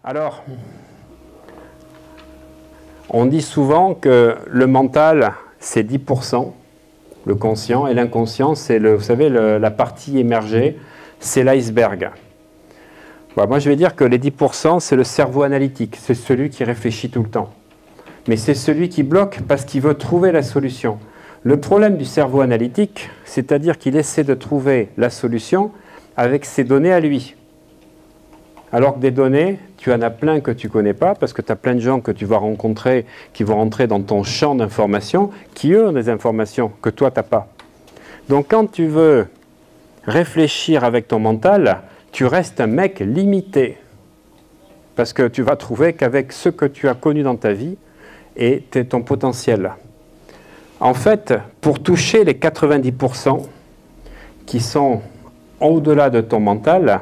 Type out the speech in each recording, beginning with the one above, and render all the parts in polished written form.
Alors, on dit souvent que le mental, c'est 10%, le conscient, et l'inconscient, c'est, vous savez, la partie émergée, c'est l'iceberg. Bon, moi, je vais dire que les 10%, c'est le cerveau analytique, c'est celui qui réfléchit tout le temps. Mais c'est celui qui bloque parce qu'il veut trouver la solution. Le problème du cerveau analytique, c'est-à-dire qu'il essaie de trouver la solution avec ses données à lui. Alors que des données, tu en as plein que tu ne connais pas, parce que tu as plein de gens que tu vas rencontrer qui vont rentrer dans ton champ d'information, qui eux ont des informations que toi, tu n'as pas. Donc quand tu veux réfléchir avec ton mental, tu restes un mec limité. Parce que tu vas trouver qu'avec ce que tu as connu dans ta vie et ton potentiel. En fait, pour toucher les 90% qui sont au-delà de ton mental,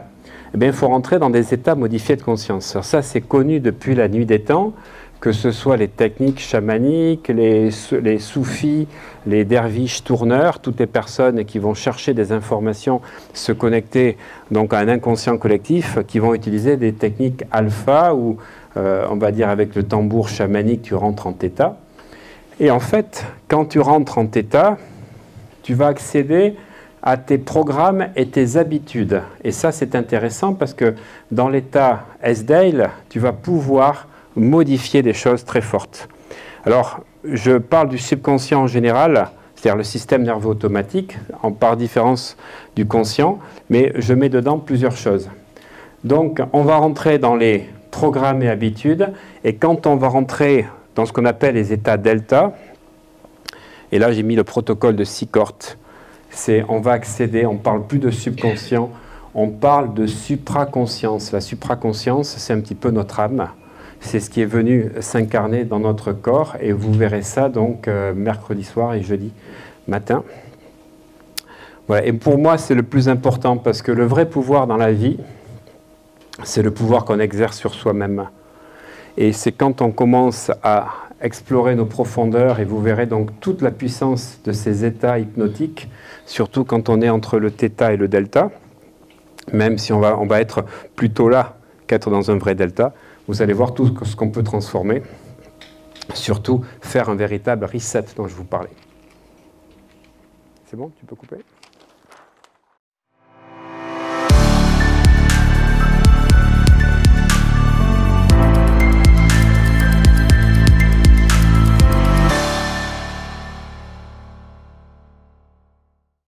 eh bien, il faut rentrer dans des états modifiés de conscience. Alors ça, c'est connu depuis la nuit des temps, que ce soit les techniques chamaniques, les soufis, les derviches tourneurs, toutes les personnes qui vont chercher des informations, se connecter donc à un inconscient collectif, qui vont utiliser des techniques alpha, où on va dire avec le tambour chamanique, tu rentres en theta. Et en fait, quand tu rentres en theta, tu vas accéder à tes programmes et tes habitudes. Et ça, c'est intéressant parce que dans l'état S-Dale, tu vas pouvoir modifier des choses très fortes. Alors, je parle du subconscient en général, c'est-à-dire le système nerveux automatique, par différence du conscient, mais je mets dedans plusieurs choses. Donc, on va rentrer dans les programmes et habitudes, et quand on va rentrer dans ce qu'on appelle les états delta, et là j'ai mis le protocole de Sikort, on va accéder, on ne parle plus de subconscient, on parle de supraconscience. La supraconscience, c'est un petit peu notre âme, c'est ce qui est venu s'incarner dans notre corps, et vous verrez ça donc mercredi soir et jeudi matin. Voilà. Et pour moi, c'est le plus important, parce que le vrai pouvoir dans la vie, c'est le pouvoir qu'on exerce sur soi-même. Et c'est quand on commence à explorer nos profondeurs, et vous verrez donc toute la puissance de ces états hypnotiques, surtout quand on est entre le θ et le delta, même si on va être plutôt là qu'être dans un vrai delta, vous allez voir tout ce qu'on peut transformer, surtout faire un véritable reset dont je vous parlais. C'est bon, tu peux couper ?